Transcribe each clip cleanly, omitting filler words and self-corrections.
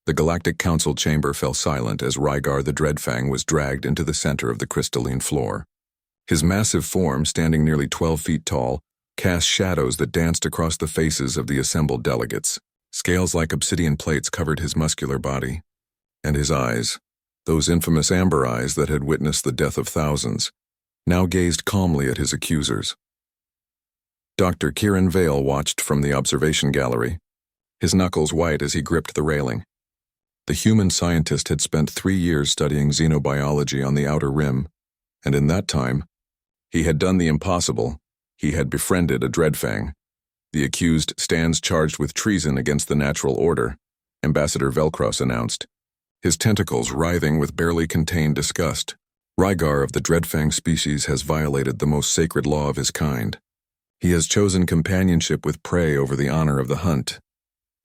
The Galactic Council chamber fell silent as Rygar the Dreadfang was dragged into the center of the crystalline floor. His massive form, standing nearly 12 feet tall, cast shadows that danced across the faces of the assembled delegates. Scales like obsidian plates covered his muscular body. And his eyes, those infamous amber eyes that had witnessed the death of thousands, now gazed calmly at his accusers. Dr. Kieran Vale watched from the observation gallery, his knuckles white as he gripped the railing. The human scientist had spent 3 years studying xenobiology on the Outer Rim, and in that time, he had done the impossible. He had befriended a Dreadfang. The accused stands charged with treason against the natural order, Ambassador Velcros announced, his tentacles writhing with barely contained disgust. Rygar of the Dreadfang species has violated the most sacred law of his kind. He has chosen companionship with prey over the honor of the hunt.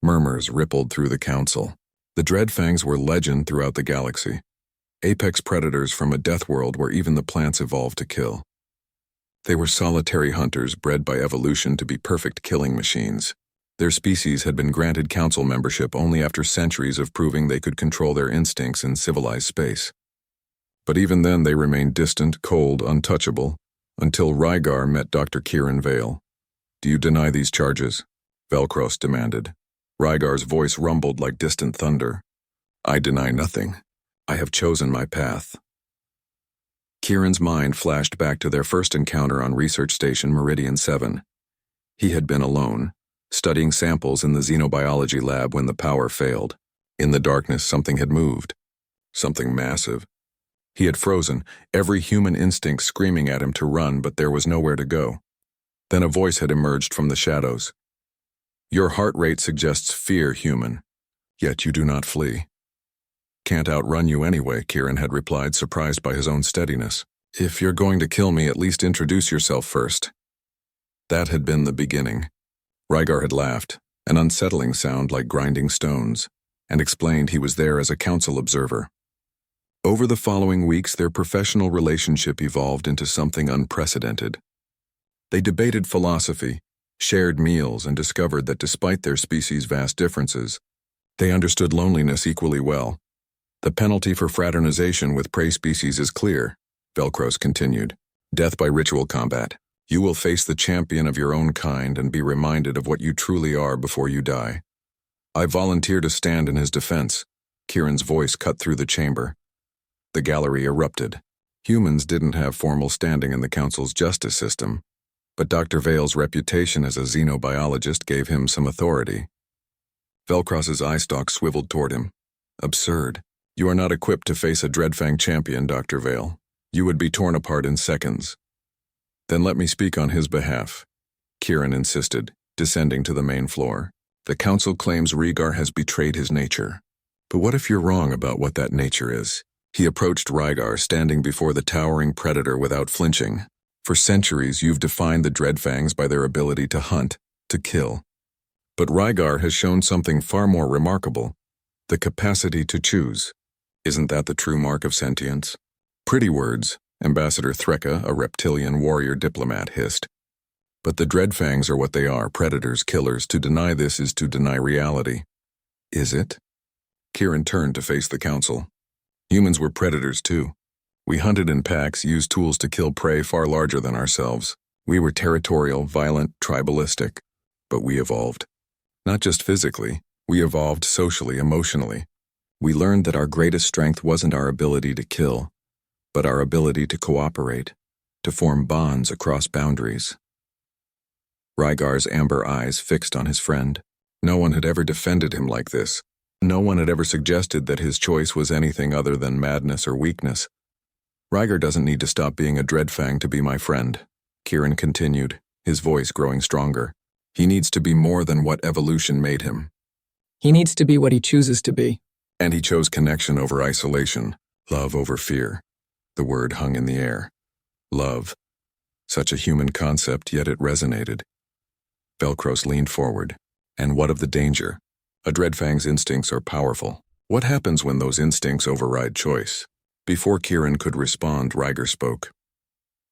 Murmurs rippled through the council. The Dreadfangs were legend throughout the galaxy, apex predators from a death world where even the plants evolved to kill. They were solitary hunters bred by evolution to be perfect killing machines. Their species had been granted council membership only after centuries of proving they could control their instincts in civilized space. But even then they remained distant, cold, untouchable, until Rygar met Dr. Kieran Vale. "Do you deny these charges?" Velcros demanded. Rygar's voice rumbled like distant thunder. "I deny nothing. I have chosen my path." Kieran's mind flashed back to their first encounter on Research Station Meridian 7. He had been alone, studying samples in the xenobiology lab when the power failed. In the darkness, something had moved. Something massive. He had frozen, every human instinct screaming at him to run, but there was nowhere to go. Then a voice had emerged from the shadows. "Your heart rate suggests fear, human. Yet you do not flee." "Can't outrun you anyway," Kieran had replied, surprised by his own steadiness. "If you're going to kill me, at least introduce yourself first." That had been the beginning. Rygar had laughed, an unsettling sound like grinding stones, and explained he was there as a council observer. Over the following weeks, their professional relationship evolved into something unprecedented. They debated philosophy, shared meals, and discovered that despite their species' vast differences, they understood loneliness equally well. "The penalty for fraternization with prey species is clear," Velcros continued. "Death by ritual combat. You will face the champion of your own kind and be reminded of what you truly are before you die." "I volunteer to stand in his defense." Kieran's voice cut through the chamber. The gallery erupted. Humans didn't have formal standing in the Council's justice system, but Dr. Vale's reputation as a xenobiologist gave him some authority. Velcros's eye stalk swiveled toward him. "Absurd. You are not equipped to face a Dreadfang champion, Dr. Vale. You would be torn apart in seconds." "Then let me speak on his behalf," Kieran insisted, descending to the main floor. "The Council claims Rygar has betrayed his nature. But what if you're wrong about what that nature is?" He approached Rygar, standing before the towering predator without flinching. "For centuries, you've defined the Dreadfangs by their ability to hunt, to kill. But Rygar has shown something far more remarkable, the capacity to choose. Isn't that the true mark of sentience?" "Pretty words," Ambassador Threka, a reptilian warrior diplomat, hissed. "But the Dreadfangs are what they are, predators, killers. To deny this is to deny reality." "Is it?" Kieran turned to face the Council. "Humans were predators too. We hunted in packs, used tools to kill prey far larger than ourselves. We were territorial, violent, tribalistic. But we evolved. Not just physically, we evolved socially, emotionally. We learned that our greatest strength wasn't our ability to kill, but our ability to cooperate, to form bonds across boundaries." Rygar's amber eyes fixed on his friend. No one had ever defended him like this. No one had ever suggested that his choice was anything other than madness or weakness. "Rygar doesn't need to stop being a Dreadfang to be my friend," Kieran continued, his voice growing stronger. "He needs to be more than what evolution made him. He needs to be what he chooses to be." And he chose connection over isolation, love over fear. The word hung in the air. Love. Such a human concept, yet it resonated. Velcros leaned forward. "And what of the danger? A Dreadfang's instincts are powerful. What happens when those instincts override choice?" Before Kieran could respond, Rygar spoke.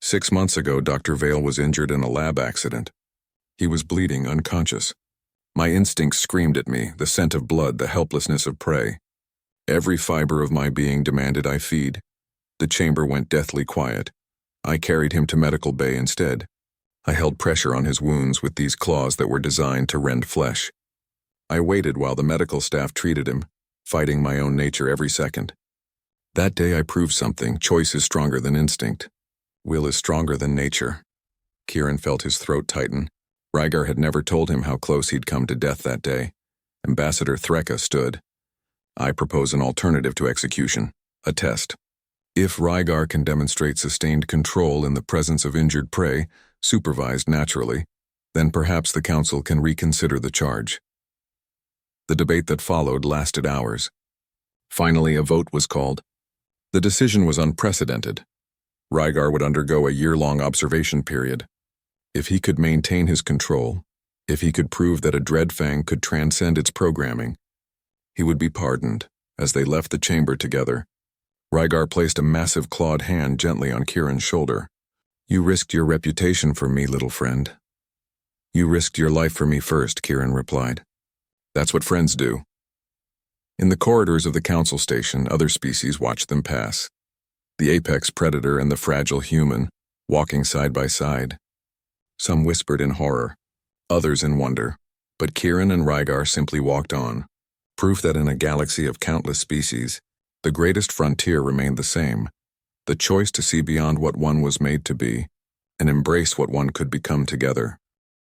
6 months ago, Dr. Vale was injured in a lab accident. He was bleeding, unconscious. My instincts screamed at me, the scent of blood, the helplessness of prey. Every fiber of my being demanded I feed. The chamber went deathly quiet. I carried him to medical bay instead. I held pressure on his wounds with these claws that were designed to rend flesh. I waited while the medical staff treated him, fighting my own nature every second. That day I proved something. Choice is stronger than instinct. Will is stronger than nature. Kieran felt his throat tighten. Rygar had never told him how close he'd come to death that day. Ambassador Threka stood. I propose an alternative to execution, a test. If Rygar can demonstrate sustained control in the presence of injured prey, supervised naturally, then perhaps the council can reconsider the charge. The debate that followed lasted hours. Finally, a vote was called. The decision was unprecedented. Rygar would undergo a year-long observation period. If he could maintain his control, if he could prove that a Dreadfang could transcend its programming, he would be pardoned. As they left the chamber together, Rygar placed a massive clawed hand gently on Kieran's shoulder. You risked your reputation for me, little friend. You risked your life for me first, Kieran replied. That's what friends do. In the corridors of the council station, other species watched them pass. The apex predator and the fragile human, walking side by side. Some whispered in horror, others in wonder, but Kieran and Rygar simply walked on, proof that in a galaxy of countless species, the greatest frontier remained the same, the choice to see beyond what one was made to be, and embrace what one could become together.